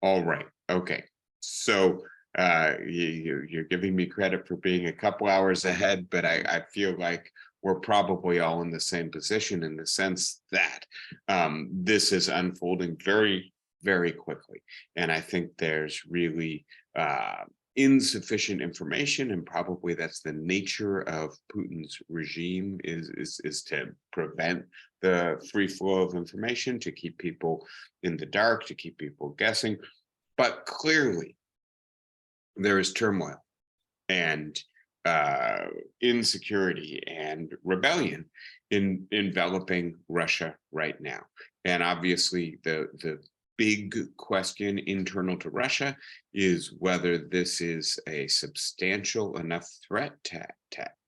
All right. Okay. So you're giving me credit for being a couple hours ahead, but I feel like we're probably all in the same position in the sense that this is unfolding very, very quickly. And I think there's really insufficient information, and probably that's the nature of Putin's regime is to prevent the free flow of information, to keep people in the dark, to keep people guessing. But clearly, there is turmoil and insecurity and rebellion enveloping Russia right now. And obviously, the big question internal to Russia is whether this is a substantial enough threat to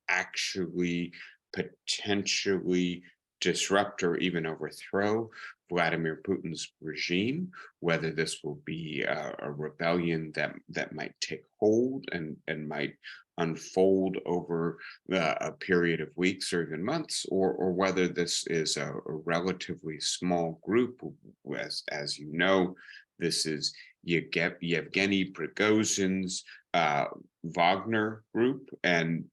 actually potentially disrupt or even overthrow Vladimir Putin's regime, whether this will be a rebellion that might take hold and might unfold over a period of weeks or even months, or whether this is a relatively small group. As you know, this is Yevgeny Prigozhin's Wagner group, and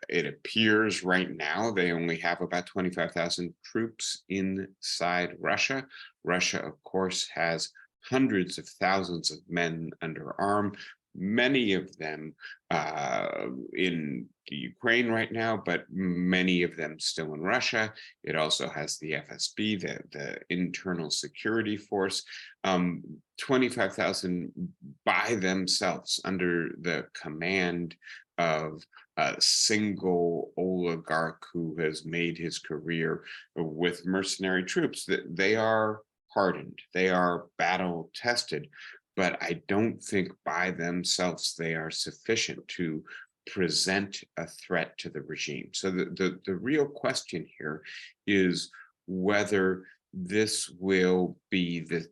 it appears right now they only have about 25,000 troops inside Russia. Russia, of course, has hundreds of thousands of men under arm, many of them in the Ukraine right now, but many of them still in Russia. It also has the FSB, the Internal Security Force, 25,000 by themselves under the command of a single oligarch who has made his career with mercenary troops. That they are hardened, they are battle tested, but I don't think by themselves they are sufficient to present a threat to the regime. So the real question here is whether this will be the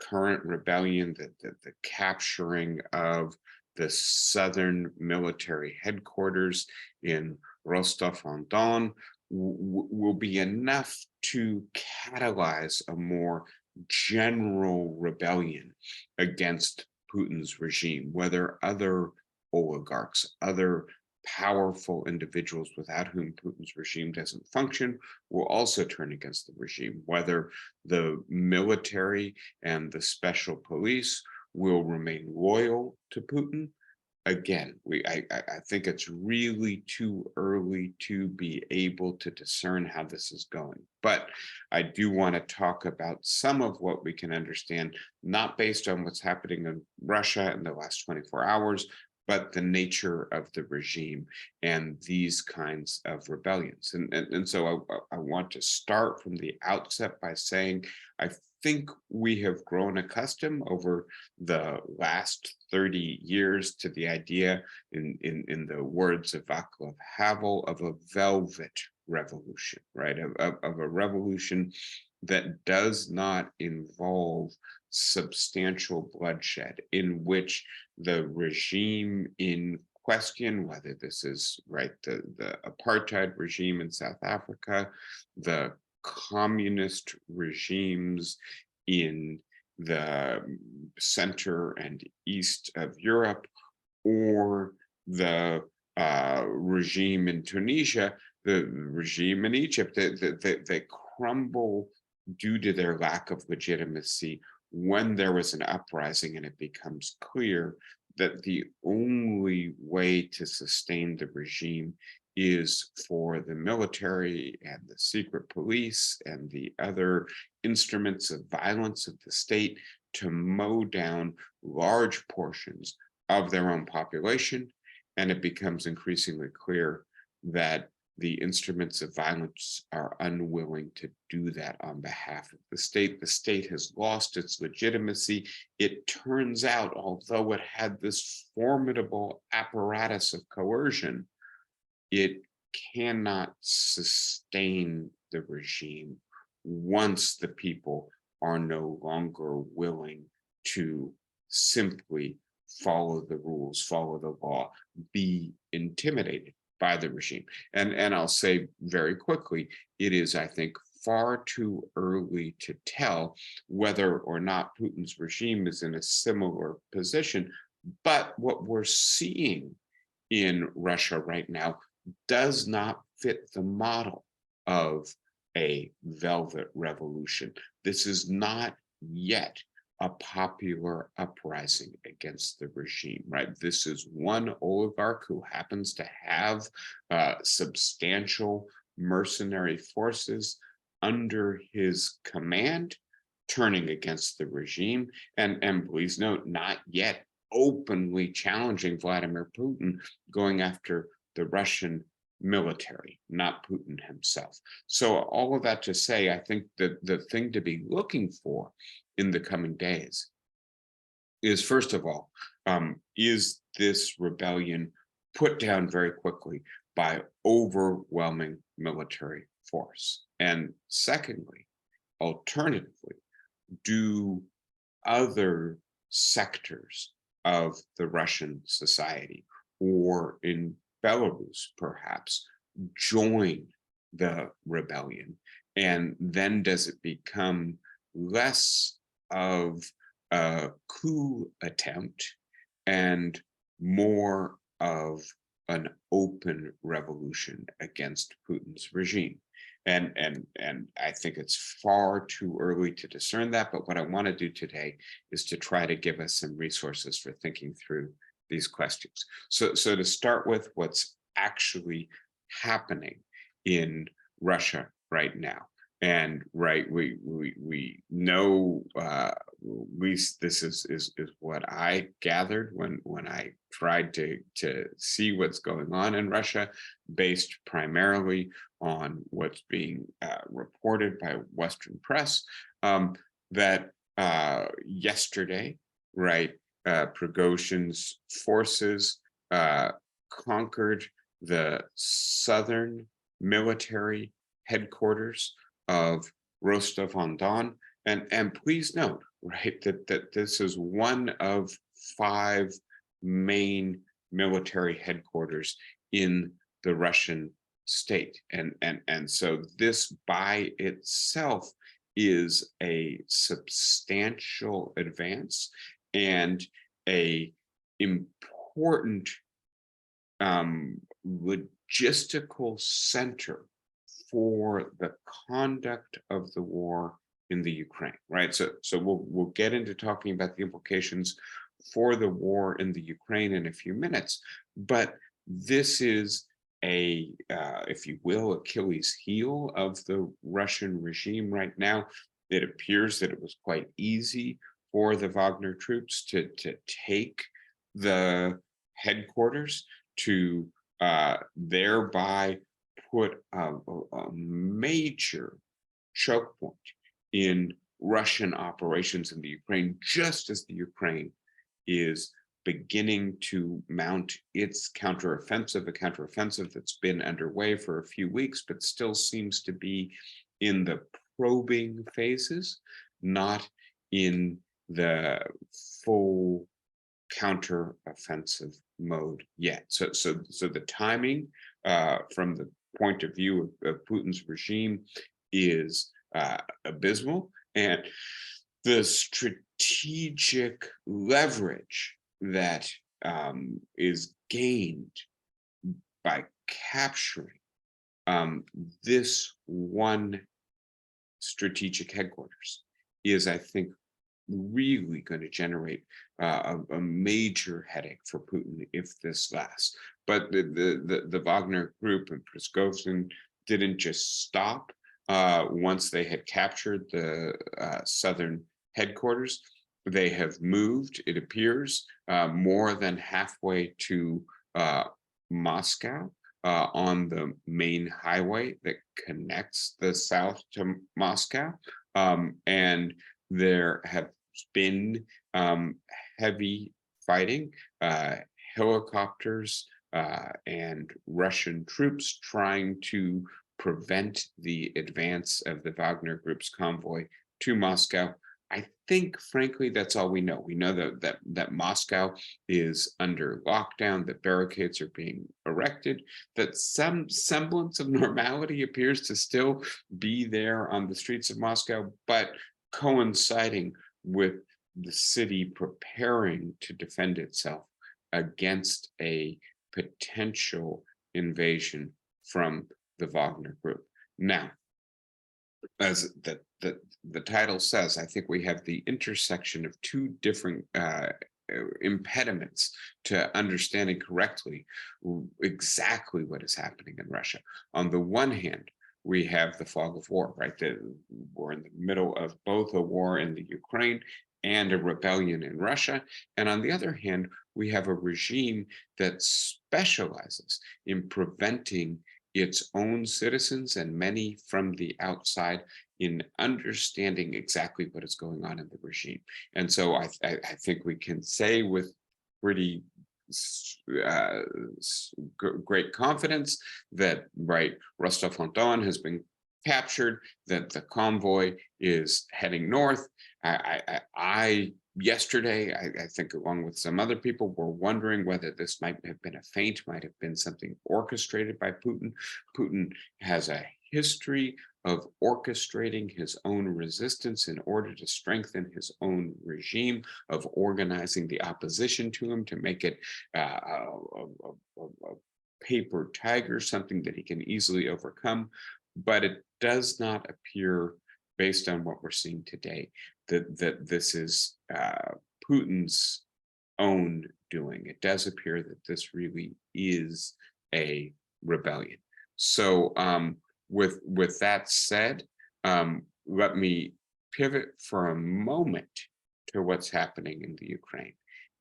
current rebellion, the capturing of the southern military headquarters in Rostov-on-Don will be enough to catalyze a more general rebellion against Putin's regime, whether other oligarchs, other powerful individuals without whom Putin's regime doesn't function, will also turn against the regime, whether the military and the special police will remain loyal to Putin. Again, I think it's really too early to be able to discern how this is going. But I do want to talk about some of what we can understand, not based on what's happening in Russia in the last 24 hours, but the nature of the regime and these kinds of rebellions. And so I want to start from the outset by saying I think we have grown accustomed over the last 30 years to the idea, in the words of Václav Havel, of a velvet revolution, right? Of a revolution that does not involve substantial bloodshed, in which the regime in question, whether this is the apartheid regime in South Africa, the communist regimes in the center and east of Europe, or the regime in Tunisia, the regime in Egypt, they crumble due to their lack of legitimacy when there was an uprising and it becomes clear that the only way to sustain the regime is for the military and the secret police and the other instruments of violence of the state to mow down large portions of their own population. And it becomes increasingly clear that the instruments of violence are unwilling to do that on behalf of the state. The state has lost its legitimacy. It turns out, although it had this formidable apparatus of coercion, it cannot sustain the regime once the people are no longer willing to simply follow the rules, follow the law, be intimidated by the regime. And I'll say very quickly, it is, I think, far too early to tell whether or not Putin's regime is in a similar position. But what we're seeing in Russia right now does not fit the model of a velvet revolution. This is not yet a popular uprising against the regime, right? This is one oligarch who happens to have substantial mercenary forces under his command turning against the regime. And please note, not yet openly challenging Vladimir Putin, going after the Russian military, not Putin himself. So all of that to say, I think that the thing to be looking for in the coming days is, first of all, is this rebellion put down very quickly by overwhelming military force? And secondly, alternatively, do other sectors of the Russian society, or in Belarus perhaps, join the rebellion? And then does it become less of a coup attempt and more of an open revolution against Putin's regime? And I think it's far too early to discern that, but what I want to do today is to try to give us some resources for thinking through these questions. So to start with, what's actually happening in Russia right now. And right, we know, at least this is what I gathered when I tried to see what's going on in Russia, based primarily on what's being reported by Western press, that yesterday, right, Prigozhin's forces conquered the southern military headquarters of Rostov-on-Don. And please note, right, that this is one of 5 main military headquarters in the Russian state. And so this by itself is a substantial advance and a important logistical center for the conduct of the war in the Ukraine, right? So we'll get into talking about the implications for the war in the Ukraine in a few minutes, but this is a, if you will, Achilles heel of the Russian regime right now. It appears that it was quite easy for the Wagner troops to take the headquarters, to thereby put a major choke point in Russian operations in the Ukraine, just as the Ukraine is beginning to mount its counteroffensive, a counteroffensive that's been underway for a few weeks, but still seems to be in the probing phases, not in the full counteroffensive mode yet. So the timing from the point of view of Putin's regime is abysmal, and the strategic leverage that is gained by capturing this one strategic headquarters is, I think, really going to generate a major headache for Putin if this lasts. But the Wagner group and Prigozhin didn't just stop once they had captured the southern headquarters. They have moved, it appears, more than halfway to Moscow on the main highway that connects the south to Moscow. And there have been heavy fighting, helicopters and Russian troops trying to prevent the advance of the Wagner Group's convoy to Moscow. I think, frankly, that's all we know. We know that Moscow is under lockdown, that barricades are being erected, that some semblance of normality appears to still be there on the streets of Moscow, but coinciding with the city preparing to defend itself against a potential invasion from the Wagner group. Now, as the title says, I think we have the intersection of two different impediments to understanding correctly exactly what is happening in Russia. On the one hand, we have the fog of war, right? We're in the middle of both a war in the Ukraine and a rebellion in Russia. And on the other hand, we have a regime that specializes in preventing its own citizens and many from the outside in understanding exactly what is going on in the regime. And so I think we can say with pretty great confidence that, right, Rostov-on-Don has been captured, that the convoy is heading north. Yesterday, I think along with some other people, were wondering whether this might have been a feint, might have been something orchestrated by Putin. Putin has a history of orchestrating his own resistance in order to strengthen his own regime, of organizing the opposition to him to make it a paper tiger, something that he can easily overcome. But it does not appear, based on what we're seeing today, that this is Putin's own doing. It does appear that this really is a rebellion. So with that said, let me pivot for a moment to what's happening in the Ukraine.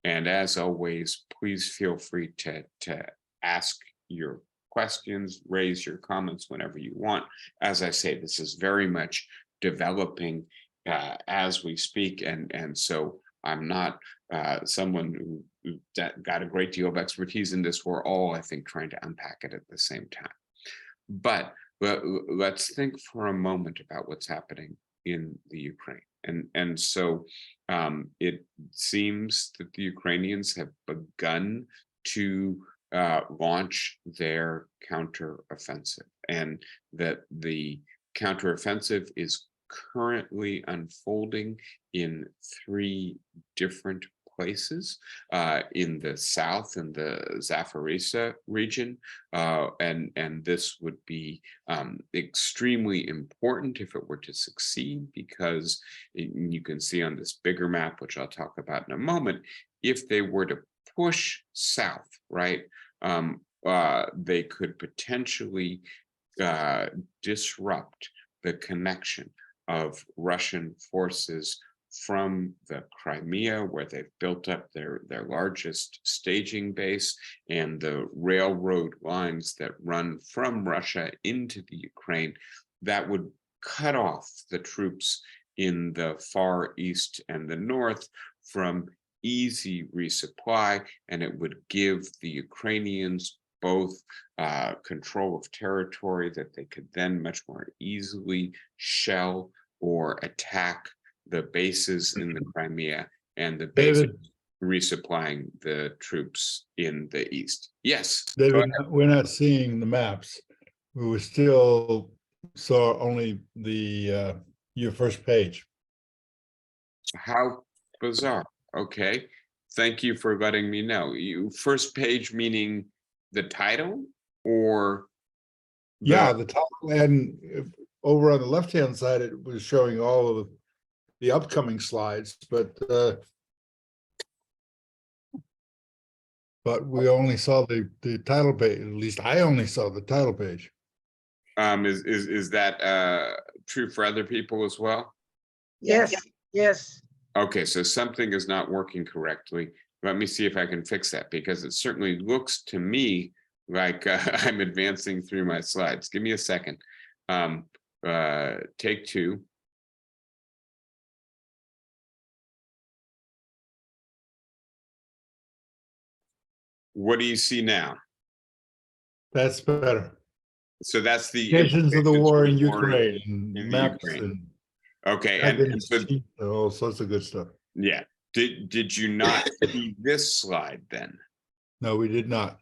And as always, please feel free to ask your questions, raise your comments whenever you want. As I say, this is very much developing as we speak, and so I'm not someone who got a great deal of expertise in this. We're all, I think, trying to unpack it at the same time. But let's think for a moment about what's happening in the Ukraine. And so it seems that the Ukrainians have begun to launch their counteroffensive, and that the counteroffensive is currently unfolding in 3 different places, in the south, in the Zaporizhzhia region, and this would be extremely important if it were to succeed, because you can see on this bigger map, which I'll talk about in a moment, if they were to push south, right, they could potentially disrupt the connection of Russian forces from the Crimea, where they've built up their largest staging base, and the railroad lines that run from Russia into the Ukraine, that would cut off the troops in the far east and the north from easy resupply, and it would give the Ukrainians both control of territory that they could then much more easily shell or attack the bases in the Crimea, and the bases resupplying the troops in the east. Yes, David, we're not seeing the maps. We still saw only the your first page. How bizarre. Okay, thank you for letting me know. First page meaning the title, or the title, and over on the left-hand side it was showing all of the upcoming slides, but we only saw the title page. At least I only saw the title page. Is that true for other people as well? Yes. Yes. Okay, so something is not working correctly. Let me see if I can fix that, because it certainly looks to me like I'm advancing through my slides. Give me a second. Take 2. What do you see now? That's better. So that's the Implications of the war in in Ukraine, the maps Ukraine. and Okay, I've been and so all sorts of good stuff. yeah, did you not see this slide then? No, we did not.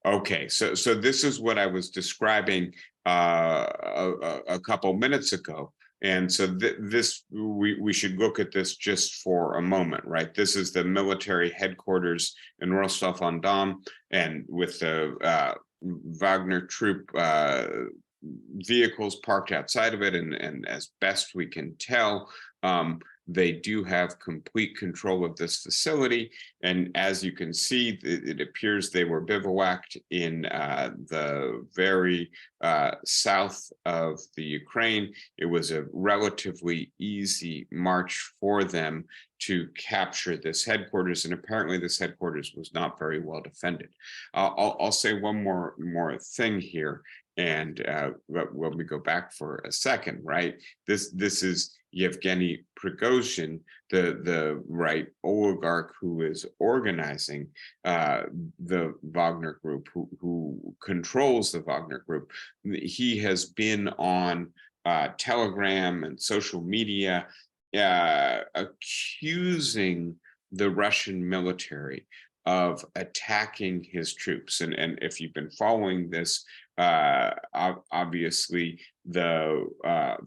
Okay, so this is what I was describing a couple minutes ago, and so this we should look at this just for a moment, right? This is the military headquarters in Rostov-on-Don, and with the Wagner troop vehicles parked outside of it, and as best we can tell, they do have complete control of this facility. And as you can see, it appears they were bivouacked in the very south of the Ukraine. It was a relatively easy march for them to capture this headquarters, and apparently this headquarters was not very well defended. I'll say one more thing here, and when we go back for a second, right? This is Yevgeny Prigozhin, the right oligarch who is organizing the Wagner group, who controls the Wagner group. He has been on Telegram and social media accusing the Russian military of attacking his troops. And if you've been following this, obviously the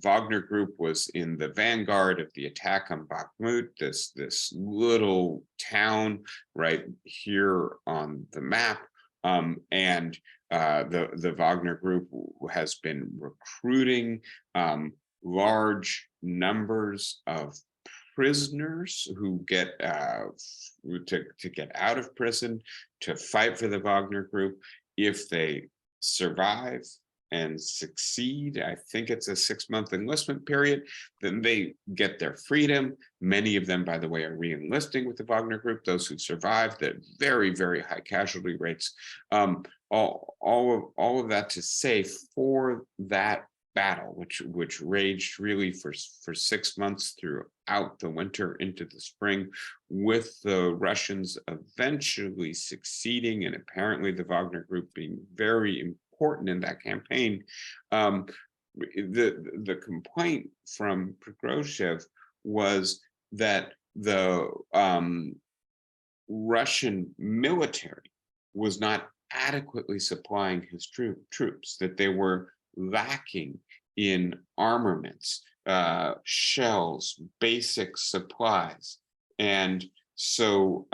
Wagner group was in the vanguard of the attack on Bakhmut, this little town right here on the map, and the Wagner group has been recruiting large numbers of prisoners who get to get out of prison to fight for the Wagner group. If they survive and succeed, I think it's a 6-month enlistment period, then they get their freedom. Many of them, by the way, are re-enlisting with the Wagner group. Those who survive, the very, very high casualty rates. All of that to say, for that battle, which raged really for 6 months throughout the winter into the spring, with the Russians eventually succeeding, and apparently the Wagner group being very important in that campaign. The complaint from Prigozhin was that the Russian military was not adequately supplying his troops, that they were lacking in armaments, shells, basic supplies. And so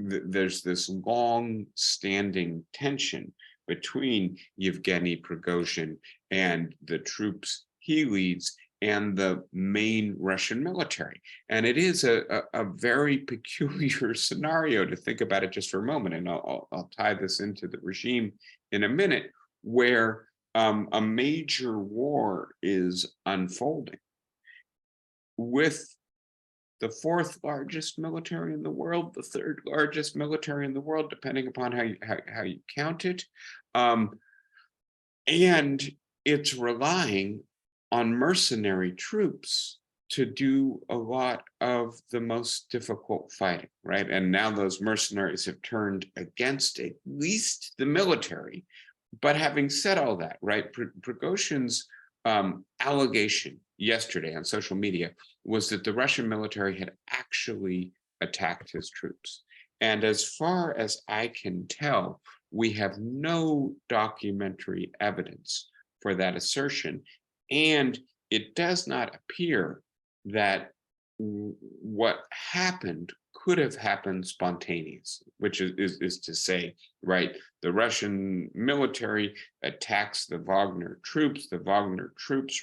there's this long-standing tension between Yevgeny Prigozhin and the troops he leads and the main Russian military. And it is a very peculiar scenario to think about it just for a moment. And I'll tie this into the regime in a minute, where a major war is unfolding with the 4th largest military in the world, the 3rd largest military in the world, depending upon how you count it. And it's relying on mercenary troops to do a lot of the most difficult fighting, right? And now those mercenaries have turned against at least the military. But having said all that, right, Prigozhin's allegation yesterday on social media was that the Russian military had actually attacked his troops. And as far as I can tell, we have no documentary evidence for that assertion. And it does not appear that what happened could have happened spontaneously, which is to say, right, the Russian military attacks the Wagner troops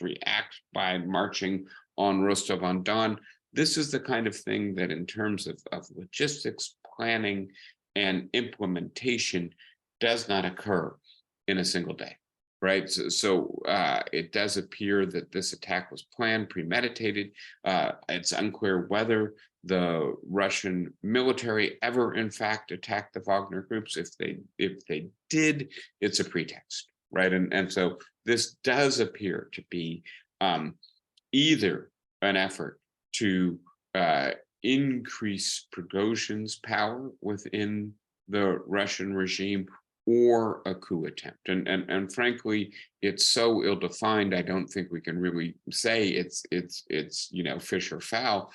react by marching on Rostov-on-Don. This is the kind of thing that, in terms of logistics, planning, and implementation, does not occur in a single day, right? So it does appear that this attack was planned, premeditated. It's unclear whether the Russian military ever, in fact, attacked the Wagner groups. If they did, it's a pretext, right? And so this does appear to be either an effort to increase Prigozhin's power within the Russian regime, or a coup attempt. And frankly, it's so ill-defined, I don't think we can really say it's fish or fowl.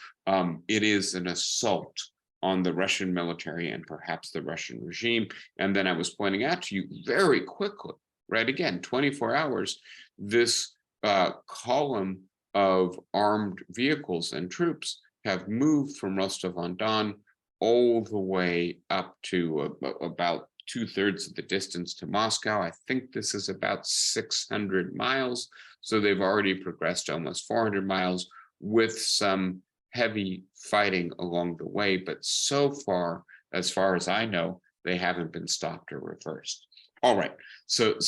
It is an assault on the Russian military and perhaps the Russian regime. And then I was pointing out to you very quickly, right, again, 24 hours, this column of armed vehicles and troops have moved from Rostov-on-Don all the way up to about 2/3 of the distance to Moscow. I think this is about 600 miles. So they've already progressed almost 400 miles with some heavy fighting along the way. But so far as I know, they haven't been stopped or reversed. All right. So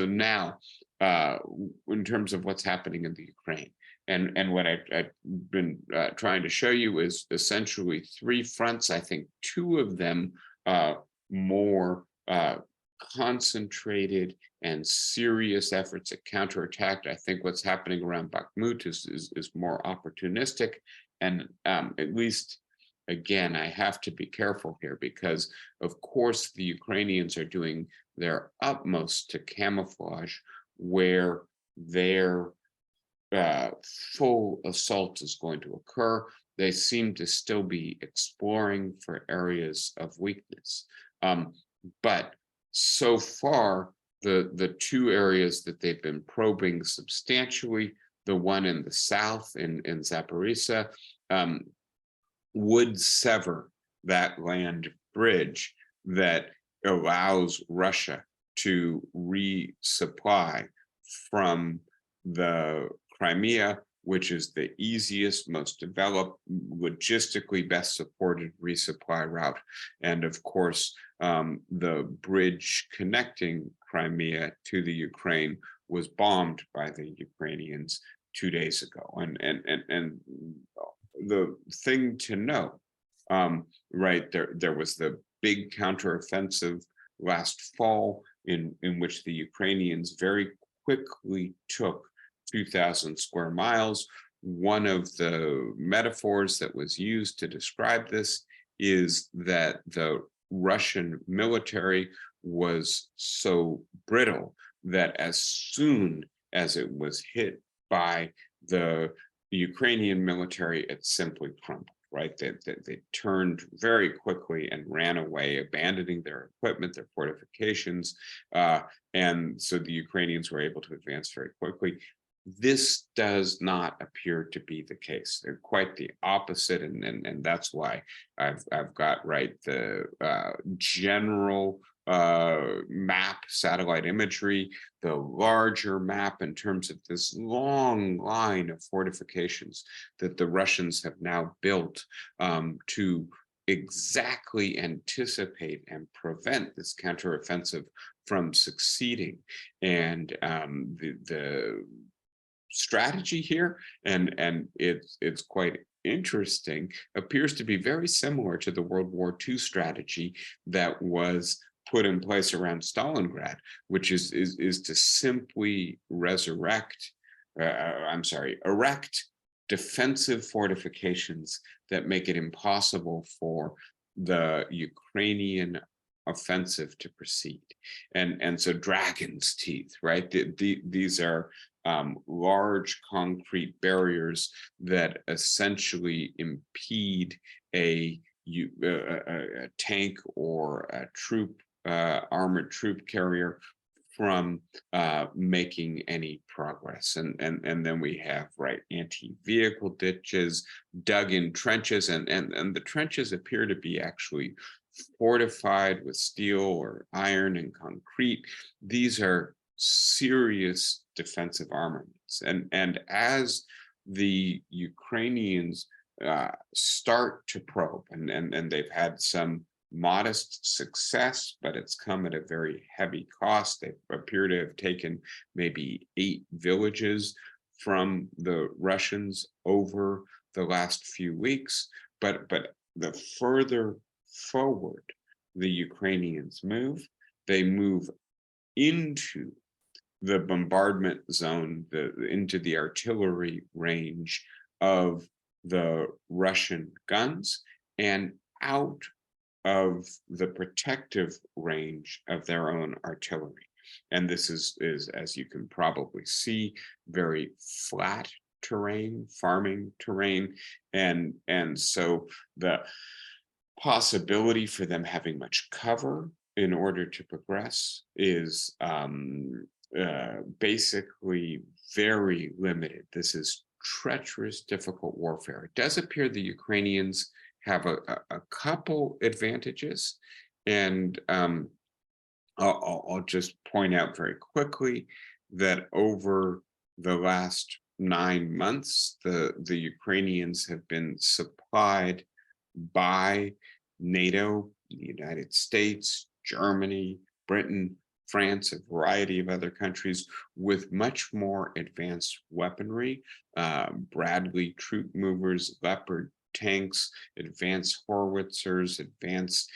now, in terms of what's happening in the Ukraine, and what I've been trying to show you is essentially three fronts. I think two of them more concentrated and serious efforts at counterattack. I think what's happening around Bakhmut is more opportunistic, and at least, again, I have to be careful here because, of course, the Ukrainians are doing their utmost to camouflage where their full assault is going to occur. They seem to still be exploring for areas of weakness. But so far, the two areas that they've been probing substantially, the one in the south in Zaporizhia, would sever that land bridge that allows Russia to resupply from the Crimea, which is the easiest, most developed, logistically best supported resupply route. And of course, the bridge connecting Crimea to the Ukraine was bombed by the Ukrainians 2 days ago. And the thing to know, right, there was the big counteroffensive last fall in which the Ukrainians very quickly took 2,000 square miles. One of the metaphors that was used to describe this is that the Russian military was so brittle that as soon as it was hit by the Ukrainian military, it simply crumbled. Right, they turned very quickly and ran away, abandoning their equipment, their fortifications, and so the Ukrainians were able to advance very quickly. This does not appear to be the case. They're quite the opposite, and that's why I've got right the general map, satellite imagery, the larger map in terms of this long line of fortifications that the Russians have now built to exactly anticipate and prevent this counteroffensive from succeeding. And the strategy here, and it's quite interesting, appears to be very similar to the World War II strategy that was put in place around Stalingrad, which is to simply erect defensive fortifications that make it impossible for the Ukrainian offensive to proceed. And so dragon's teeth, right? These are large concrete barriers that essentially impede a tank or a armored troop carrier from making any progress. And then we have anti-vehicle ditches, dug in trenches, and the trenches appear to be actually fortified with steel or iron and concrete. These are serious defensive armaments. And as the Ukrainians start to probe, and they've had some modest success, but it's come at a very heavy cost. They appear to have taken maybe 8 villages from the Russians over the last few weeks. But the further forward the Ukrainians move, they move into the bombardment zone, into the artillery range of the Russian guns, and out of the protective range of their own artillery. And this is as you can probably see, very flat terrain, farming terrain, and so the possibility for them having much cover in order to progress is basically very limited. This is treacherous, difficult warfare. It does appear the Ukrainians have a couple advantages, and I'll just point out very quickly that over the last 9 months, the Ukrainians have been supplied by NATO, the United States, Germany, Britain, France, a variety of other countries with much more advanced weaponry, Bradley troop movers, Leopard tanks, advanced howitzers, advanced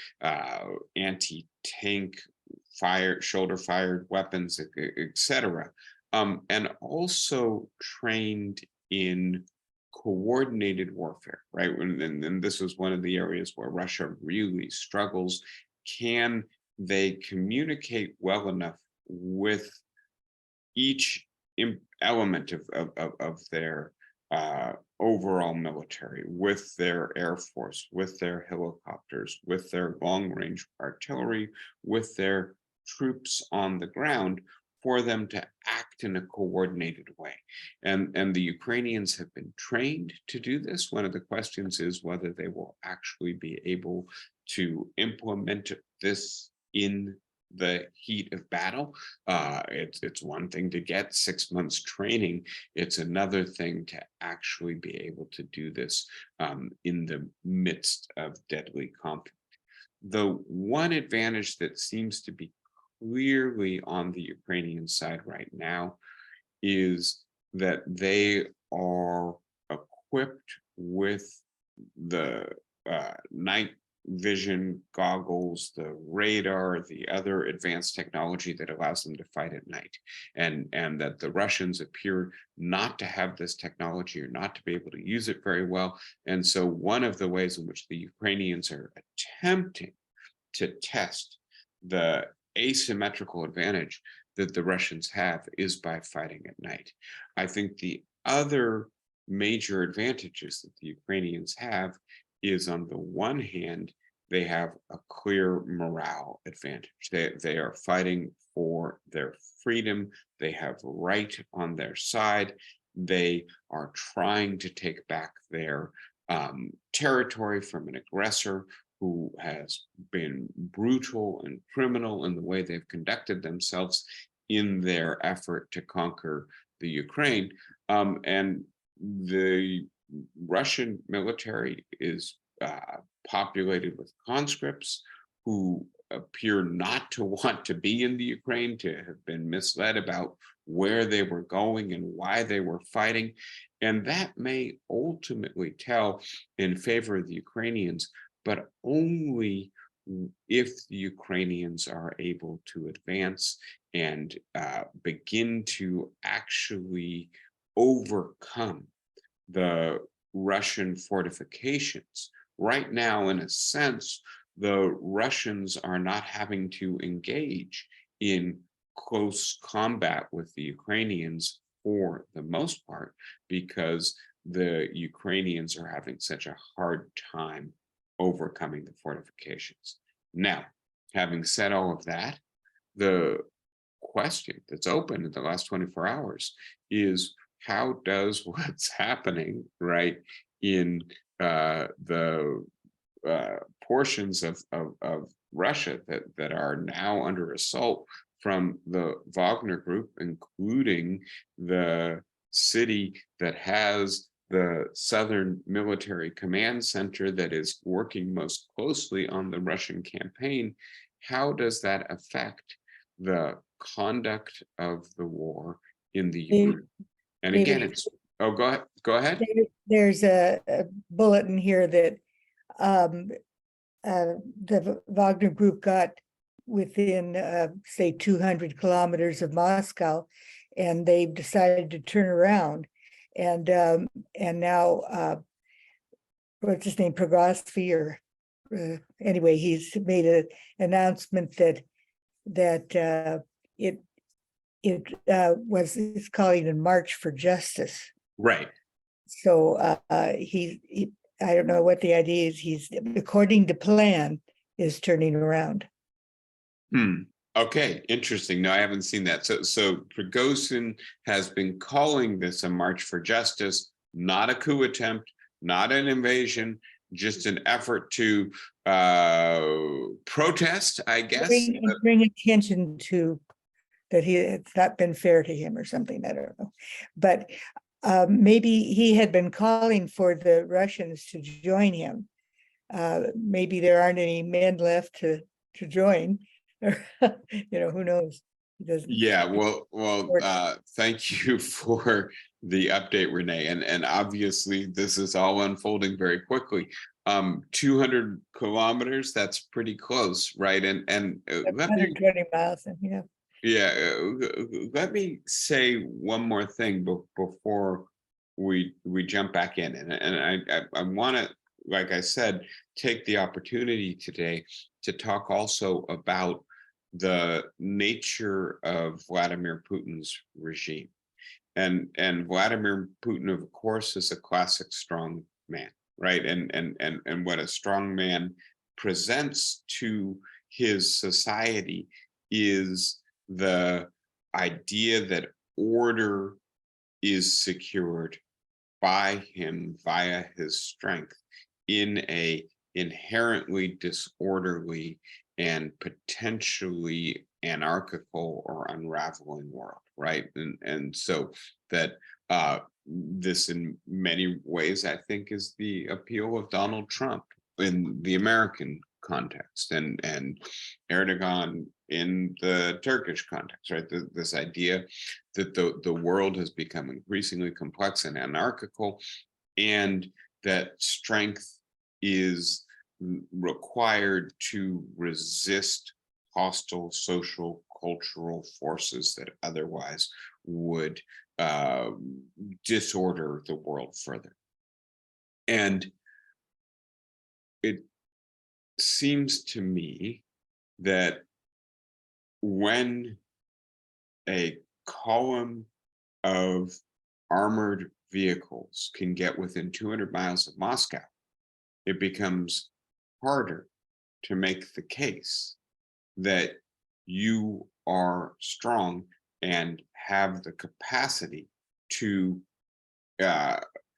anti-tank shoulder-fired weapons, etc. And also trained in coordinated warfare, right? And this was one of the areas where Russia really struggles. Can they communicate well enough with each element of their overall military, with their air force, with their helicopters, with their long-range artillery, with their troops on the ground, for them to act in a coordinated way. And the Ukrainians have been trained to do this. One of the questions is whether they will actually be able to implement this in the heat of battle. It's one thing to get 6 months training. It's another thing to actually be able to do this in the midst of deadly conflict. The one advantage that seems to be clearly on the Ukrainian side right now is that they are equipped with the night vision goggles, the radar, the other advanced technology that allows them to fight at night, and that the Russians appear not to have this technology or not to be able to use it very well. And so one of the ways in which the Ukrainians are attempting to test the asymmetrical advantage that the Russians have is by fighting at night. I think the other major advantages that the Ukrainians have is, on the one hand, they have a clear morale advantage. They are fighting for their freedom. They have right on their side. They are trying to take back their territory from an aggressor who has been brutal and criminal in the way they've conducted themselves in their effort to conquer the Ukraine. And the Russian military is populated with conscripts who appear not to want to be in the Ukraine, to have been misled about where they were going and why they were fighting. And that may ultimately tell in favor of the Ukrainians, but only if the Ukrainians are able to advance and begin to actually overcome the Russian fortifications. Right now, in a sense, the Russians are not having to engage in close combat with the Ukrainians for the most part, because the Ukrainians are having such a hard time overcoming the fortifications. Now, having said all of that, the question that's open in the last 24 hours is, how does what's happening right in the portions of Russia that are now under assault from the Wagner group, including the city that has the Southern Military Command Center that is working most closely on the Russian campaign, how does that affect the conduct of the war in the Ukraine? And again, it's, oh, go ahead. There's a bulletin here that the Wagner group got within, say, 200 kilometers of Moscow, and they've decided to turn around. And now, what's his name, Prigozhin, anyway, he's made an announcement that it's calling a march for justice. Right. So he I don't know what the idea is. He's, according to plan, is turning around. Okay, interesting. No, I haven't seen that. So Prigozhin has been calling this a march for justice, not a coup attempt, not an invasion, just an effort to protest, I guess. Bring attention to that it's not been fair to him or something. I don't know, but maybe he had been calling for the Russians to join him. Maybe there aren't any men left to join. Who knows? Yeah, well, thank you for the update, Renee. And obviously this is all unfolding very quickly. 200 kilometers, that's pretty close, right? And 120 miles, yeah. Yeah, let me say one more thing before we jump back in, and I want to, like I said, take the opportunity today to talk also about the nature of Vladimir Putin's regime, and Vladimir Putin, of course, is a classic strong man, right? And what a strong man presents to his society is the idea that order is secured by him via his strength in a inherently disorderly and potentially anarchical or unraveling world, right? And so that this in many ways, I think, is the appeal of Donald Trump in the American context, and Erdogan in the Turkish context, right? This idea that the world has become increasingly complex and anarchical, and that strength is required to resist hostile social cultural forces that otherwise would disorder the world further. And it seems to me that when a column of armored vehicles can get within 200 miles of Moscow, it becomes harder to make the case that you are strong and have the capacity to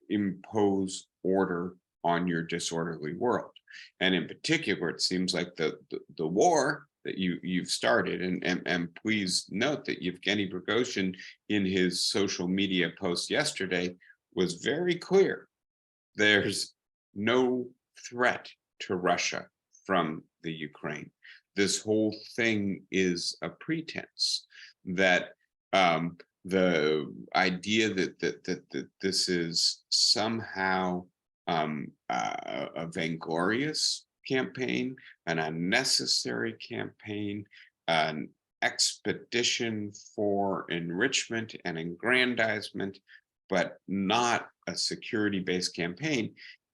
impose order on your disorderly world. And in particular, it seems like the war that you've started, and please note that Yevgeny Prigozhin, in his social media post yesterday, was very clear. There's no threat to Russia from the Ukraine. This whole thing is a pretense, that the idea that this is somehow a vainglorious campaign, an unnecessary campaign, an expedition for enrichment and aggrandizement, but not a security-based campaign,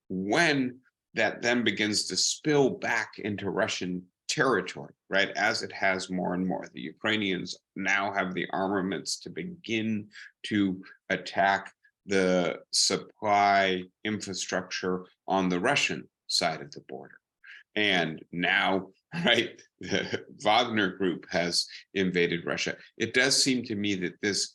when that then begins to spill back into Russian territory, right? As it has more and more. The Ukrainians now have the armaments to begin to attack the supply infrastructure on the Russian side of the border. And now, right, the Wagner group has invaded Russia. It does seem to me that this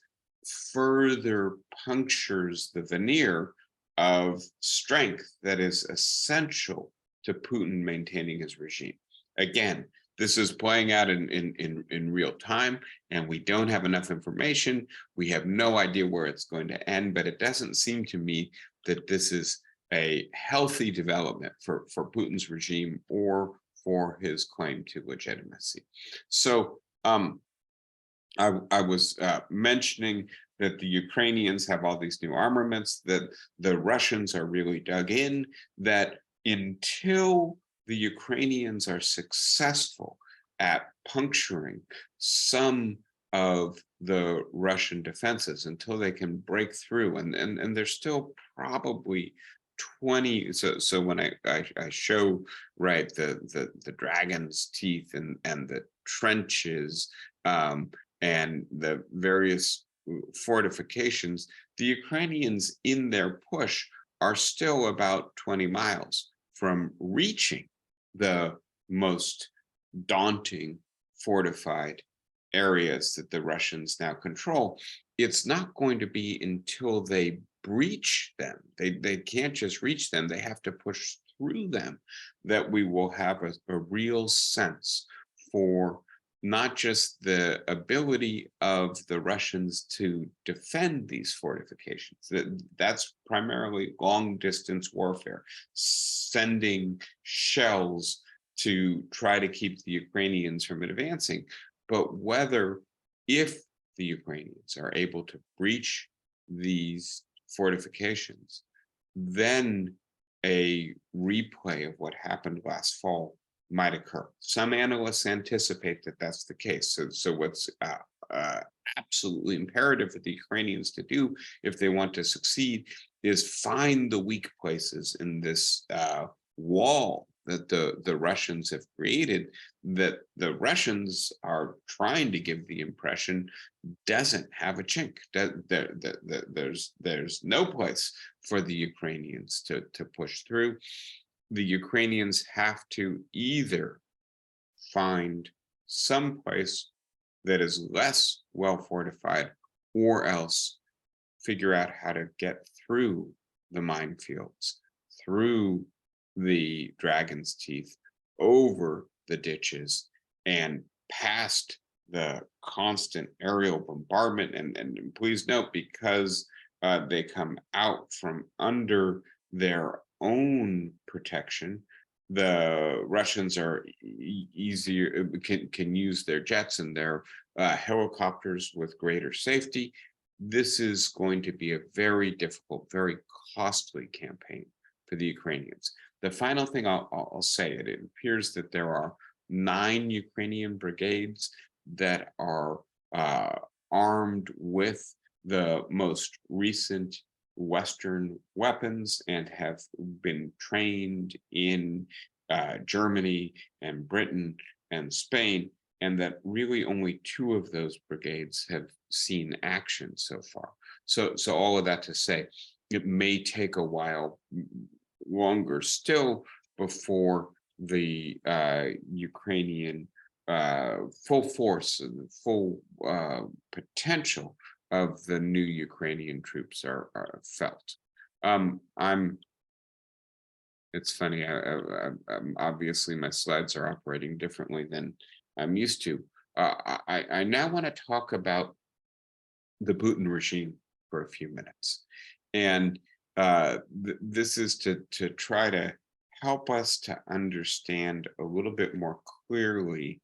further punctures the veneer of strength that is essential to Putin maintaining his regime. Again, this is playing out in real time, and we don't have enough information. We have no idea where it's going to end, but it doesn't seem to me that this is a healthy development for Putin's regime or for his claim to legitimacy. So I was mentioning that the Ukrainians have all these new armaments, that the Russians are really dug in, that until the Ukrainians are successful at puncturing some of the Russian defenses, until they can break through, and they're still probably 20, so when I show, right, the dragon's teeth and the trenches, and the various fortifications, the Ukrainians in their push are still about 20 miles from reaching the most daunting fortified areas that the Russians now control. It's not going to be until they breach them, they can't just reach them, they have to push through them, that we will have a real sense for not just the ability of the Russians to defend these fortifications. That's primarily long distance warfare, sending shells to try to keep the Ukrainians from advancing, but whether, if the Ukrainians are able to breach these fortifications, then a replay of what happened last fall might occur. Some analysts anticipate that that's the case. So what's absolutely imperative for the Ukrainians to do if they want to succeed is find the weak places in this wall that the Russians have created, that the Russians are trying to give the impression doesn't have a chink. There's no place for the Ukrainians to push through. The Ukrainians have to either find some place that is less well fortified, or else figure out how to get through the minefields, through the dragon's teeth, over the ditches, and past the constant aerial bombardment. And please note, because they come out from under their own protection, the Russians are easier, can use their jets and their helicopters with greater safety. This is going to be a very difficult, very costly campaign for the Ukrainians. The final thing I'll say, it appears that there are 9 Ukrainian brigades that are armed with the most recent Western weapons and have been trained in Germany and Britain and Spain, and that really only 2 of those brigades have seen action so far. So all of that to say, it may take a while longer still before the Ukrainian full force and full potential of the new Ukrainian troops are felt. It's funny, obviously my slides are operating differently than I'm used to. I now want to talk about the Putin regime for a few minutes. And this is to try to help us to understand a little bit more clearly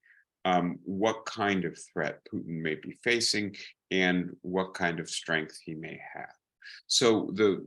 what kind of threat Putin may be facing and what kind of strength he may have. So the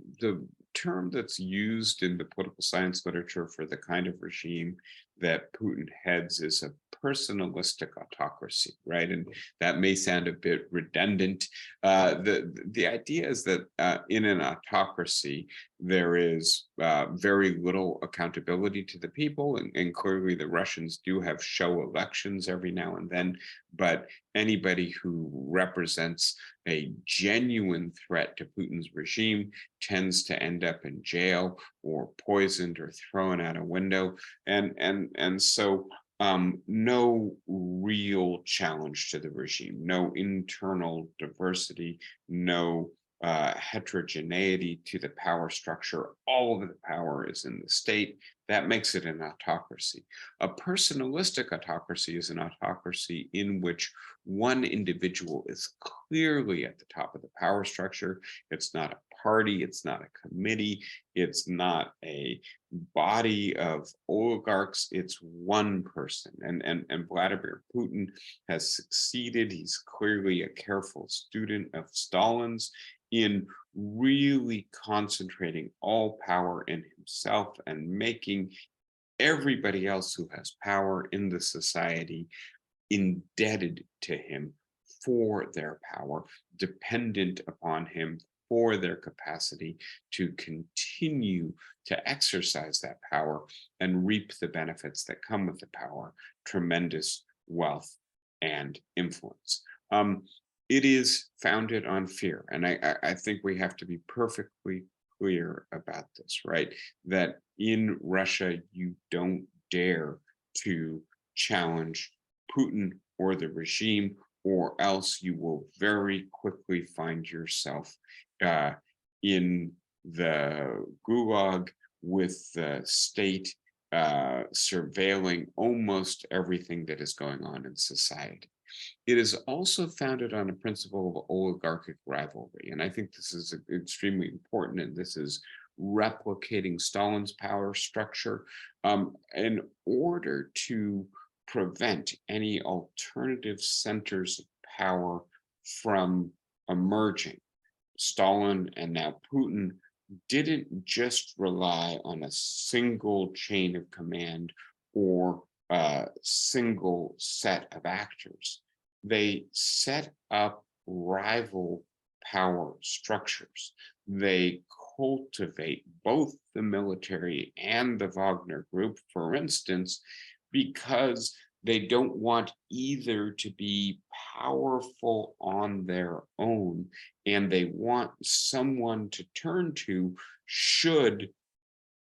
term that's used in the political science literature for the kind of regime that Putin heads is a personalistic autocracy, right? And that may sound a bit redundant. The idea is that in an autocracy, there is very little accountability to the people, and clearly the Russians do have show elections every now and then, but anybody who represents a genuine threat to Putin's regime tends to end up in jail or poisoned or thrown out a window, and so no real challenge to the regime, no internal diversity, no heterogeneity to the power structure. All of the power is in the state. That makes it an autocracy. A personalistic autocracy is an autocracy in which one individual is clearly at the top of the power structure. It's not a party, it's not a committee, it's not a body of oligarchs, it's one person. And Vladimir Putin has succeeded. He's clearly a careful student of Stalin's in really concentrating all power in himself and making everybody else who has power in the society indebted to him for their power, dependent upon him for their capacity to continue to exercise that power and reap the benefits that come with the power, tremendous wealth and influence. It is founded on fear. And I think we have to be perfectly clear about this, right? That in Russia, you don't dare to challenge Putin or the regime, or else you will very quickly find yourself in the gulag with the state surveilling almost everything that is going on in society. It is also founded on a principle of oligarchic rivalry. And I think this is extremely important. And this is replicating Stalin's power structure in order to prevent any alternative centers of power from emerging. Stalin and now Putin didn't just rely on a single chain of command or a single set of actors. They set up rival power structures. They cultivate both the military and the Wagner group, for instance, because they don't want either to be powerful on their own, and they want someone to turn to should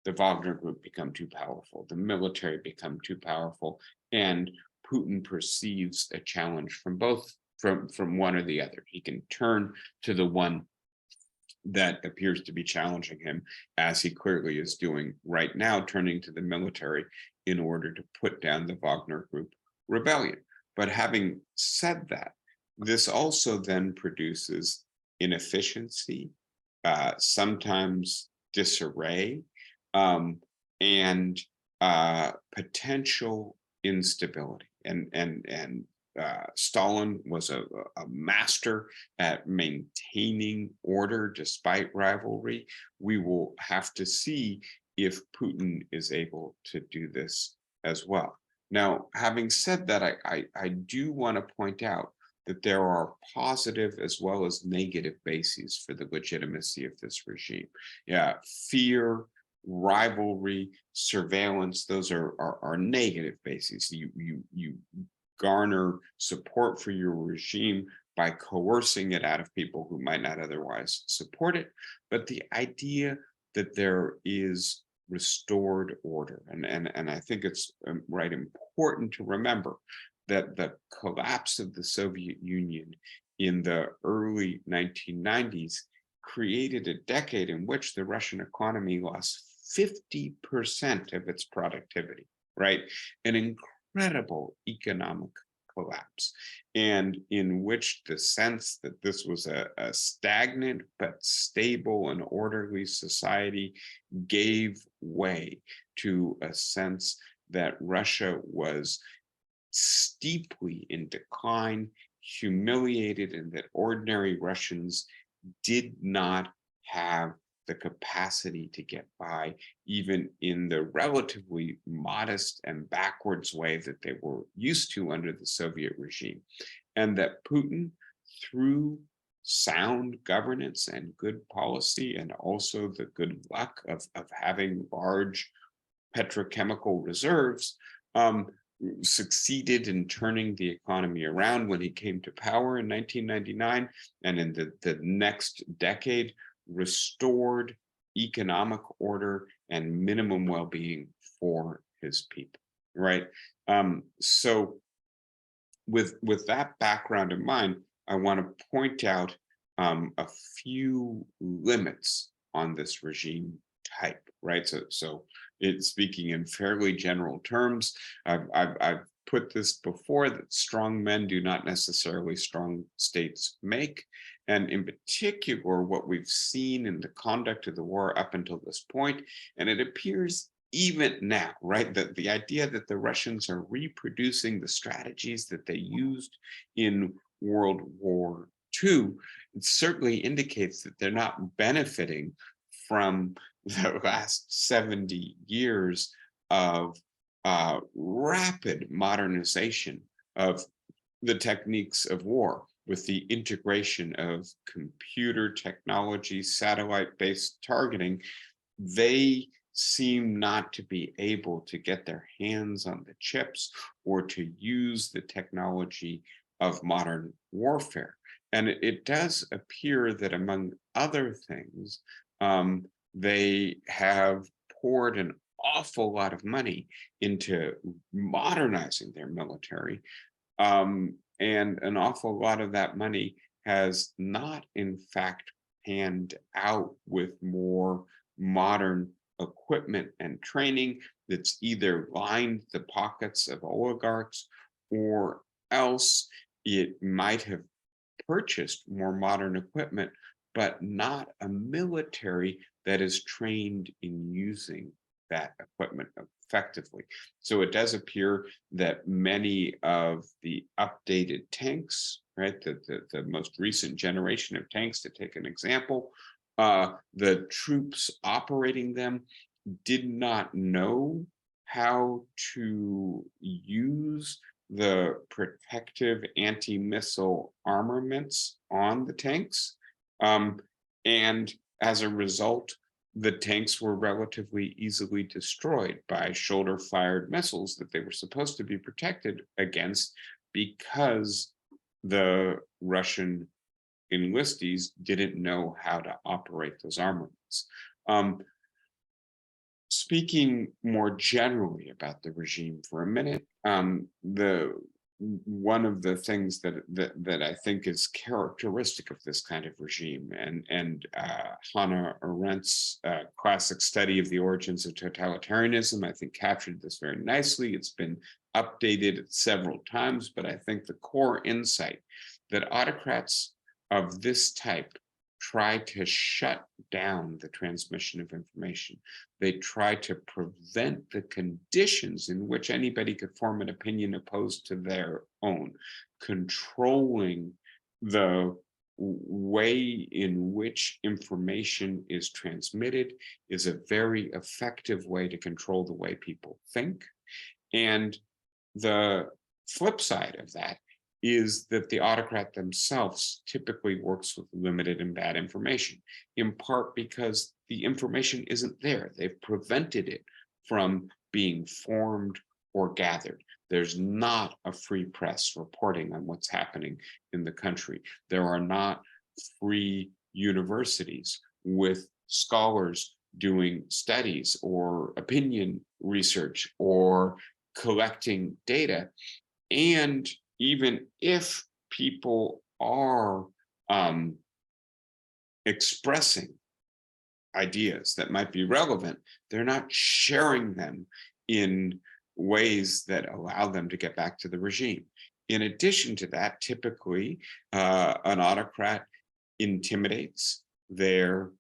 the Wagner group become too powerful, the military become too powerful, and Putin perceives a challenge from both, from one or the other. He can turn to the one that appears to be challenging him, as he clearly is doing right now, turning to the military in order to put down the Wagner group rebellion. But having said that, this also then produces inefficiency, sometimes disarray, and potential instability. And Stalin was a master at maintaining order despite rivalry. We will have to see if Putin is able to do this as well. Now, having said that, I do want to point out that there are positive as well as negative bases for the legitimacy of this regime. Yeah, fear, rivalry, surveillance, those are negative bases. You garner support for your regime by coercing it out of people who might not otherwise support it. But the idea that there is restored order, and I think it's right important to remember that the collapse of the Soviet Union in the early 1990s created a decade in which the Russian economy lost 50% of its productivity, right? An incredible economic collapse, and in which the sense that this was a stagnant but stable and orderly society gave way to a sense that Russia was steeply in decline, humiliated, and that ordinary Russians did not have the capacity to get by, even in the relatively modest and backwards way that they were used to under the Soviet regime. And that Putin, through sound governance and good policy, and also the good luck of having large petrochemical reserves, succeeded in turning the economy around when he came to power in 1999, and in the next decade, restored economic order and minimum well-being for his people, right? So with that background in mind, I want to point out a few limits on this regime type, right? So it's speaking in fairly general terms. I've put this before, that strong men do not necessarily strong states make. And in particular, what we've seen in the conduct of the war up until this point, and it appears even now, right, that the idea that the Russians are reproducing the strategies that they used in World War II, it certainly indicates that they're not benefiting from the last 70 years of rapid modernization of the techniques of war. with the integration of computer technology, satellite-based targeting, they seem not to be able to get their hands on the chips or to use the technology of modern warfare. And it does appear that, among other things, they have poured an awful lot of money into modernizing their military. And an awful lot of that money has not, in fact, panned out with more modern equipment and training that's either lined the pockets of oligarchs, or else it might have purchased more modern equipment, but not a military that is trained in using that equipment effectively. So it does appear that many of the updated tanks, right, the most recent generation of tanks, to take an example, the troops operating them did not know how to use the protective anti-missile armaments on the tanks. And as a result, the tanks were relatively easily destroyed by shoulder-fired missiles that they were supposed to be protected against, because the Russian enlistees didn't know how to operate those armaments. Speaking more generally about the regime for a minute, one of the things that I think is characteristic of this kind of regime, and Hannah Arendt's classic study of the origins of totalitarianism, I think, captured this very nicely. It's been updated several times, but I think the core insight that autocrats of this type try to shut down the transmission of information. They try to prevent the conditions in which anybody could form an opinion opposed to their own. Controlling the way in which information is transmitted is a very effective way to control the way people think. And the flip side of that is that the autocrat themselves typically works with limited and bad information, in part because the information isn't there. They've prevented it from being formed or gathered. There's not a free press reporting on what's happening in the country. There are not free universities with scholars doing studies or opinion research or collecting data. And even if people are expressing ideas that might be relevant, they're not sharing them in ways that allow them to get back to the regime. In addition to that, typically an autocrat intimidates their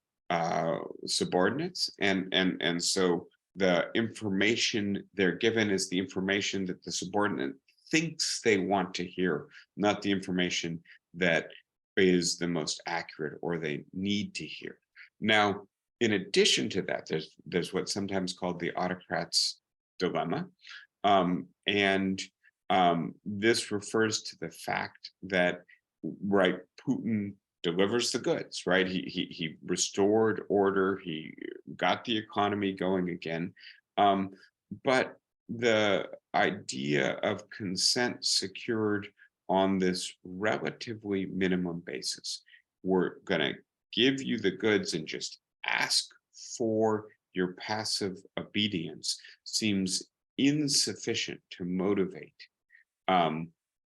subordinates, and so the information they're given is the information that the subordinate thinks they want to hear, not the information that is the most accurate or they need to hear. Now, in addition to that, there's what's sometimes called the autocrat's dilemma. This refers to the fact that, right, Putin delivers the goods, right? He restored order, he got the economy going again. But the idea of consent secured on this relatively minimum basis, we're going to give you the goods and just ask for your passive obedience, seems insufficient to motivate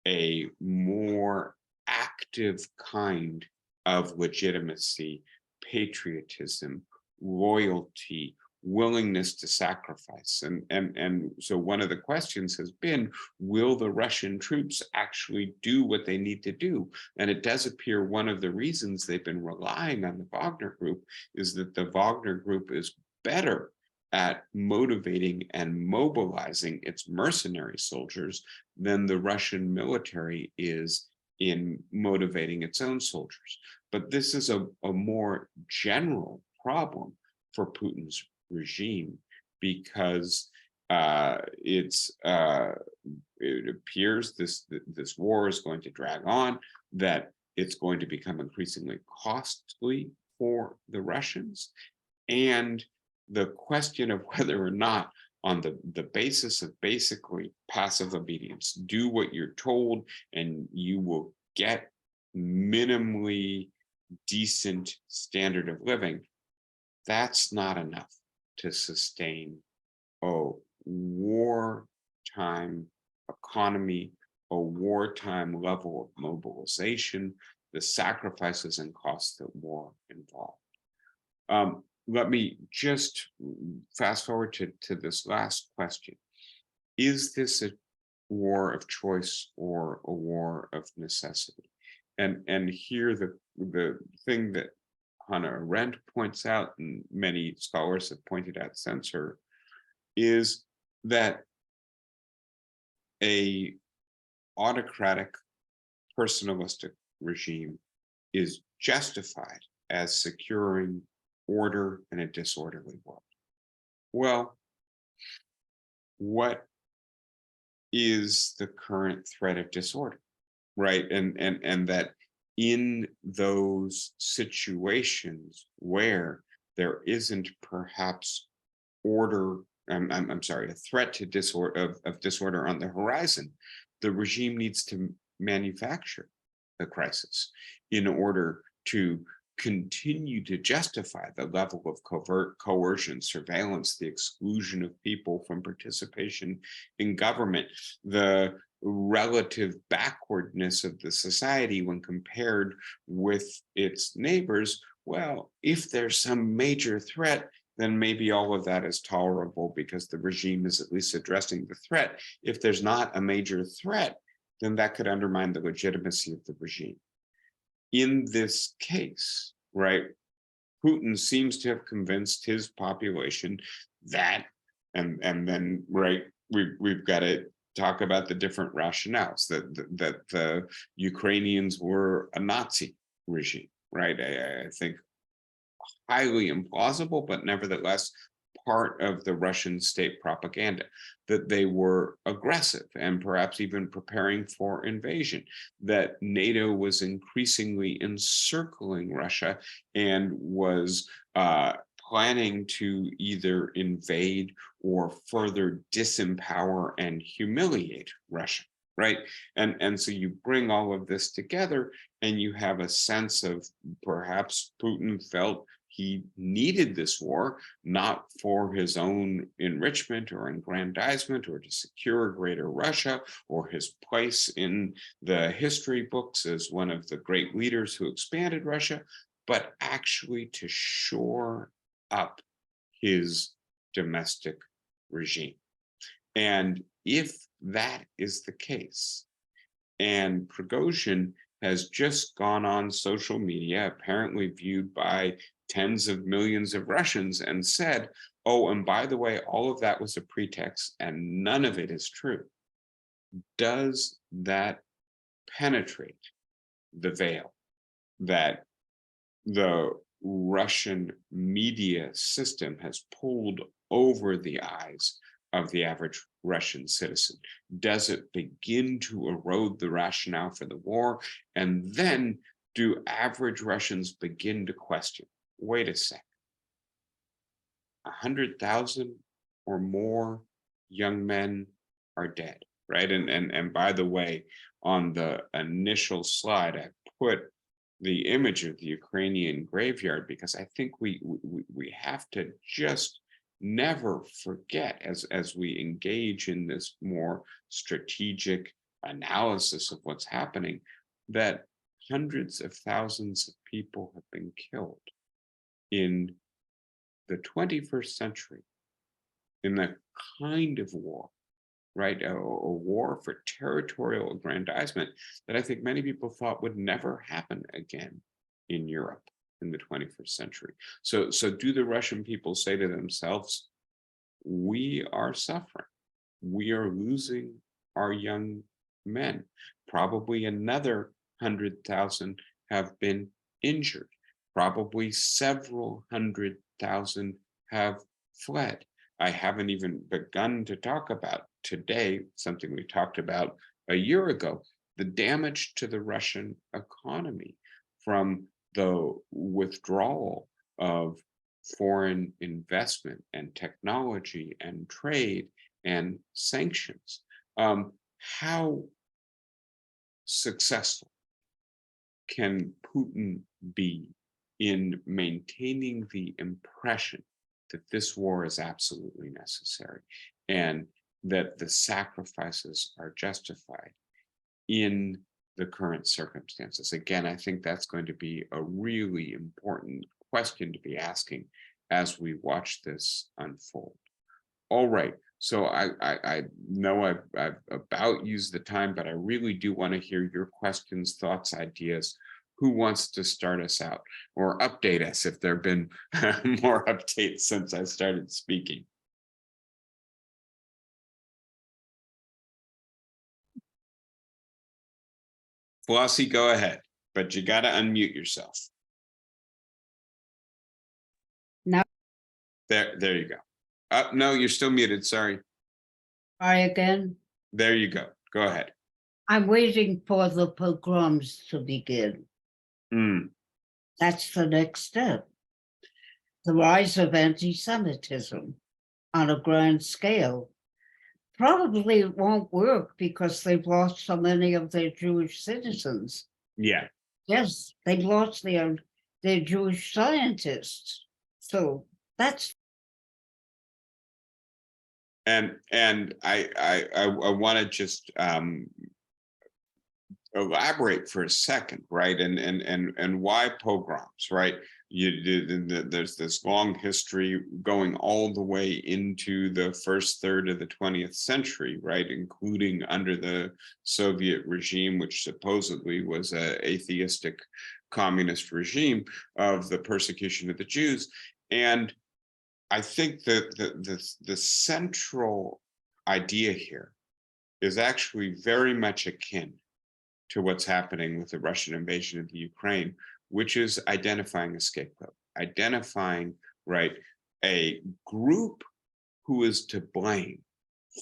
a more active kind of legitimacy, patriotism, loyalty, willingness to sacrifice. And so one of the questions has been, will the Russian troops actually do what they need to do? And it does appear one of the reasons they've been relying on the Wagner group is that the Wagner group is better at motivating and mobilizing its mercenary soldiers than the Russian military is in motivating its own soldiers. But this is a more general problem for Putin's regime, because it's it appears this war is going to drag on, that it's going to become increasingly costly for the Russians. And the question of whether or not, on the basis of basically passive obedience, do what you're told and you will get minimally decent standard of living, that's not enough to sustain a wartime economy, a wartime level of mobilization, the sacrifices and costs that war involved. Let me just fast forward to this last question. Is this a war of choice or a war of necessity? And here the thing that Hannah Arendt points out, and many scholars have pointed out since her, is that a autocratic, personalistic regime is justified as securing order in a disorderly world. Well, what is the current threat of disorder, right? And that in those situations where there isn't perhaps order, I'm sorry, a threat to disorder of disorder on the horizon, the regime needs to manufacture the crisis in order to continue to justify the level of covert coercion, surveillance, the exclusion of people from participation in government, the relative backwardness of the society when compared with its neighbors. Well, if there's some major threat, then maybe all of that is tolerable because the regime is at least addressing the threat. If there's not a major threat, then that could undermine the legitimacy of the regime. In this case, right, Putin seems to have convinced his population that, and then, right, we've got to talk about the different rationales, that the Ukrainians were a Nazi regime, right? I think highly implausible, but nevertheless part of the Russian state propaganda, that they were aggressive and perhaps even preparing for invasion, that NATO was increasingly encircling Russia and was planning to either invade or further disempower and humiliate Russia, right? And so you bring all of this together and you have a sense of perhaps Putin felt he needed this war, not for his own enrichment or aggrandizement or to secure a greater Russia or his place in the history books as one of the great leaders who expanded Russia, but actually to shore up his domestic regime. And if that is the case, and Prigozhin has just gone on social media, apparently viewed by tens of millions of Russians, and said, oh, and by the way, all of that was a pretext and none of it is true. Does that penetrate the veil that the Russian media system has pulled over the eyes of the average Russian citizen? Does it begin to erode the rationale for the war? And then do average Russians begin to question, wait a sec, 100,000 or more young men are dead, right? And by the way, on the initial slide, I put the image of the Ukrainian graveyard because I think we have to just never forget, as we engage in this more strategic analysis of what's happening, that hundreds of thousands of people have been killed in the 21st century in the kind of war, right? A war for territorial aggrandizement that I think many people thought would never happen again in Europe in the 21st century. So do the Russian people say to themselves, we are suffering, we are losing our young men, probably another 100,000 have been injured, probably several 100,000 have fled. I haven't even begun to talk about today, something we talked about a year ago, the damage to the Russian economy from the withdrawal of foreign investment and technology and trade and sanctions. How successful can Putin be in maintaining the impression that this war is absolutely necessary and that the sacrifices are justified in the current circumstances? Again, I think that's going to be a really important question to be asking as we watch this unfold. All right, so I know I've about used the time, but I really do want to hear your questions, thoughts, ideas. Who wants to start us out or update us if there have been more updates since I started speaking? Flossie, go ahead, but you got to unmute yourself. No. There you go. No, you're still muted. Sorry. Try again. There you go. Go ahead. I'm waiting for the pogroms to begin. That's the next step. The rise of anti-Semitism on a grand scale. Probably it won't work because they've lost so many of their Jewish citizens. Yeah. Yes, they've lost their Jewish scientists. So that's. And I want to just elaborate for a second, right? And why pogroms, right? There's this long history going all the way into the first third of the 20th century, right? Including under the Soviet regime, which supposedly was an atheistic communist regime of the persecution of the Jews. And I think that the central idea here is actually very much akin to what's happening with the Russian invasion of the Ukraine, which is identifying a scapegoat, identifying, right, a group who is to blame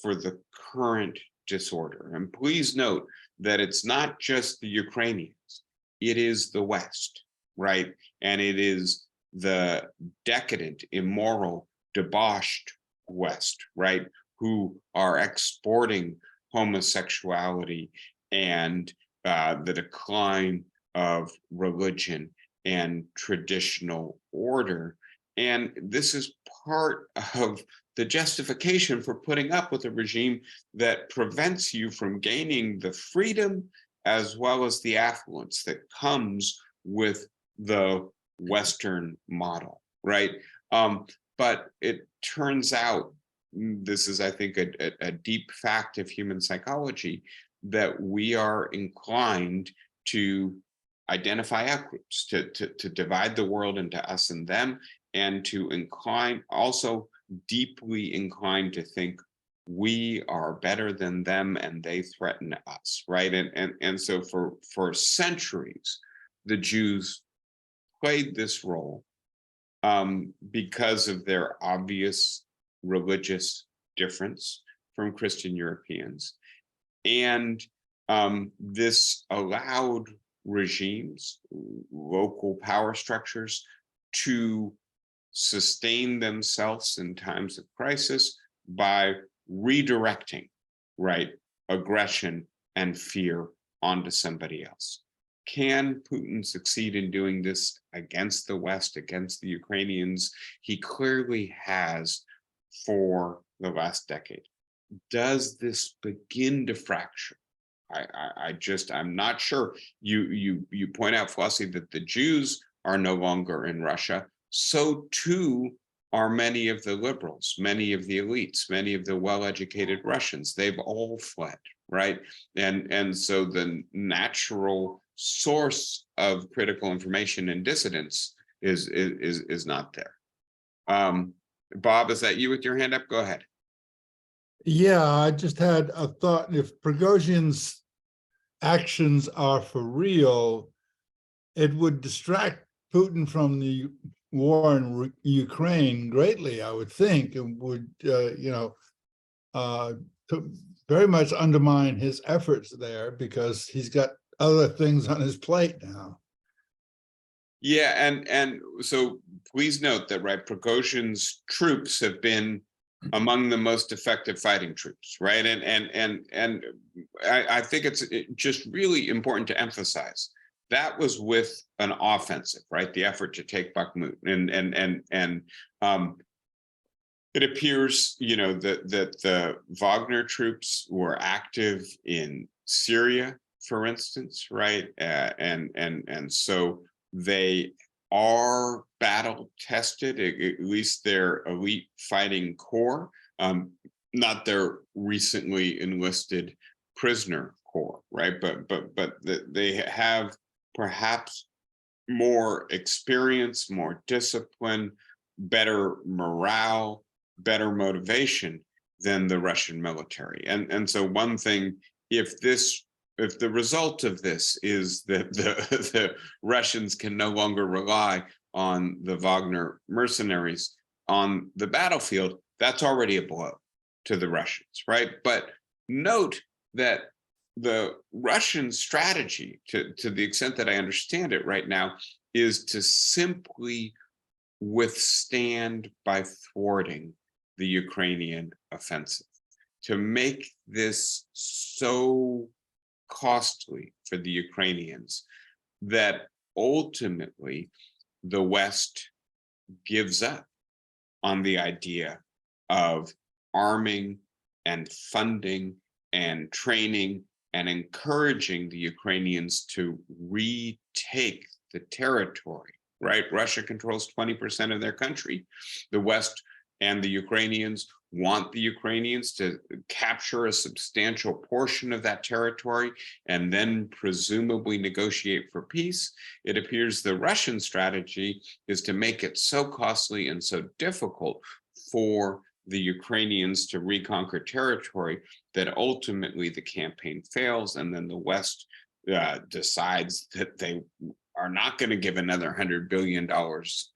for the current disorder. And please note that it's not just the Ukrainians, it is the West, right? And it is the decadent, immoral, debauched West, right, who are exporting homosexuality and the decline of religion and traditional order. And this is part of the justification for putting up with a regime that prevents you from gaining the freedom as well as the affluence that comes with the Western model, right? But it turns out, this is, I think, a deep fact of human psychology, that we are inclined to identify outgroups, to divide the world into us and them, and to also deeply inclined to think we are better than them and they threaten us, right? And so for centuries, the Jews played this role because of their obvious religious difference from Christian Europeans. And this allowed regimes, local power structures, to sustain themselves in times of crisis by redirecting, right, aggression and fear onto somebody else. Can Putin succeed in doing this against the West, against the Ukrainians? He clearly has for the last decade. Does this begin to fracture? I'm not sure. You point out, Flossie, that the Jews are no longer in Russia. So too are many of the liberals, many of the elites, many of the well-educated Russians. They've all fled, right? And so the natural source of critical information and dissidence is not there. Bob, is that you with your hand up? Go ahead. Yeah, I just had a thought. If Prigozhin's actions are for real, it would distract Putin from the war in Ukraine greatly, I would think, and would, to very much undermine his efforts there because he's got other things on his plate now. Yeah, and so please note that, right, Prigozhin's troops have been among the most effective fighting troops, right? And I think it's just really important to emphasize that was with an offensive, right? The effort to take Bakhmut, and it appears, that the Wagner troops were active in Syria, for instance, right? And so they are battle tested, at least their elite fighting corps, not their recently enlisted prisoner corps, right? But they have perhaps more experience, more discipline, better morale, better motivation than the Russian military. And so one thing, if the result of this is that the Russians can no longer rely on the Wagner mercenaries on the battlefield, that's already a blow to the Russians, right? But note that the Russian strategy, to the extent that I understand it right now, is to simply withstand by thwarting the Ukrainian offensive, to make this so costly for the Ukrainians that ultimately the West gives up on the idea of arming and funding and training and encouraging the Ukrainians to retake the territory, right? Russia controls 20% of their country. The West and the Ukrainians want the Ukrainians to capture a substantial portion of that territory and then presumably negotiate for peace. It appears the Russian strategy is to make it so costly and so difficult for the Ukrainians to reconquer territory that ultimately the campaign fails, and then the West decides that they are not going to give another $100 billion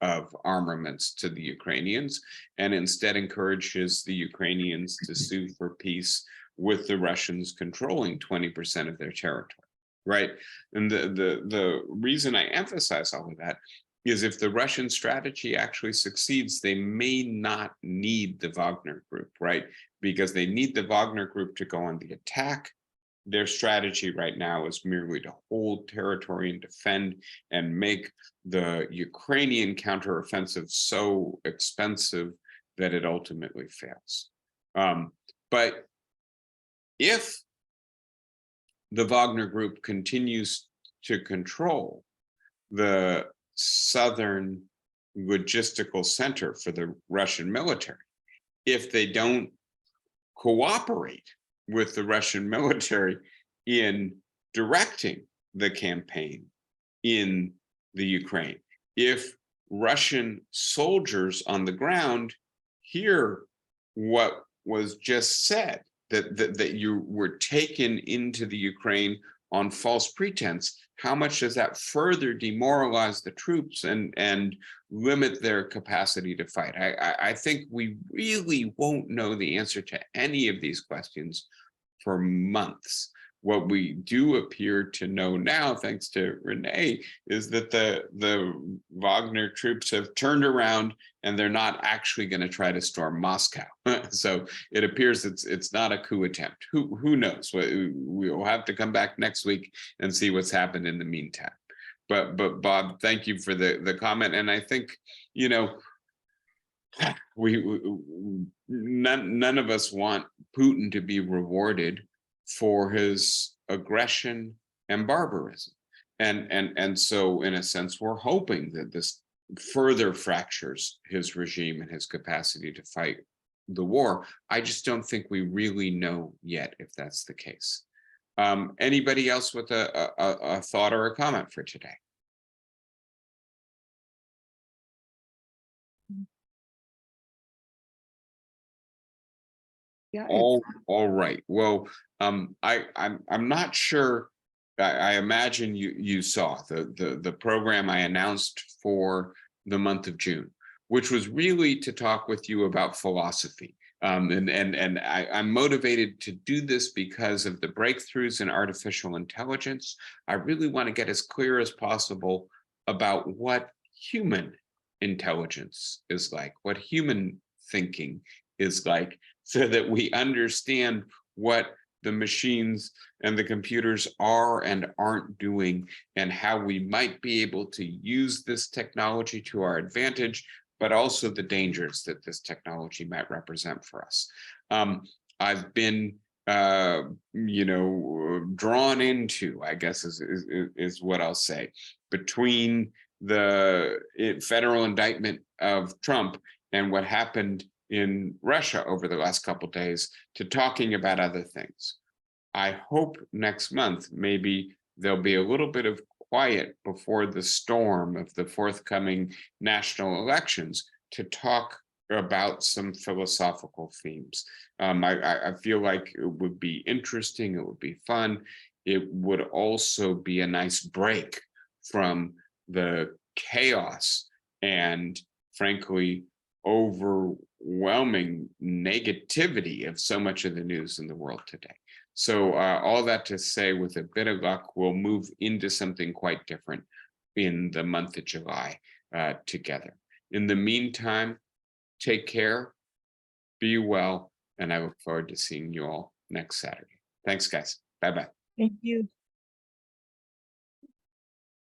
of armaments to the Ukrainians, and instead encourages the Ukrainians to sue for peace with the Russians controlling 20% of their territory, right? And the reason I emphasize all of that is if the Russian strategy actually succeeds, they may not need the Wagner group, right? Because they need the Wagner group to go on the attack. Their strategy right now is merely to hold territory and defend and make the Ukrainian counteroffensive so expensive that it ultimately fails. But if the Wagner group continues to control the southern logistical center for the Russian military, if they don't cooperate with the Russian military in directing the campaign in the Ukraine, if Russian soldiers on the ground hear what was just said, that you were taken into the Ukraine on false pretense, how much does that further demoralize the troops and limit their capacity to fight? I think we really won't know the answer to any of these questions for months. What we do appear to know now, thanks to Renee, is that the Wagner troops have turned around and they're not actually going to try to storm Moscow. So it appears it's not a coup attempt. Who knows? We'll have to come back next week and see what's happened in the meantime. But Bob, thank you for the comment. And I think, none of us want Putin to be rewarded for his aggression and barbarism, and so in a sense we're hoping that this further fractures his regime and his capacity to fight the war. I just don't think we really know yet if that's the case. Anybody else with a thought or a comment for today? Yeah, All right. Well, I'm not sure. I imagine you saw the program I announced for the month of June, which was really to talk with you about philosophy. I'm motivated to do this because of the breakthroughs in artificial intelligence. I really want to get as clear as possible about what human intelligence is like, what human thinking is like, so that we understand what the machines and the computers are and aren't doing, and how we might be able to use this technology to our advantage, but also the dangers that this technology might represent for us. I've been, drawn into, I guess is what I'll say, between the federal indictment of Trump and what happened in Russia over the last couple of days, to talking about other things. I hope next month, maybe there'll be a little bit of quiet before the storm of the forthcoming national elections to talk about some philosophical themes. I feel like it would be interesting, it would be fun. It would also be a nice break from the chaos and, frankly, overwhelming negativity of so much of the news in the world today. So all that to say, with a bit of luck, we'll move into something quite different in the month of July together. In the meantime, take care, be well, and I look forward to seeing you all next Saturday. Thanks, guys. Bye-bye. Thank you.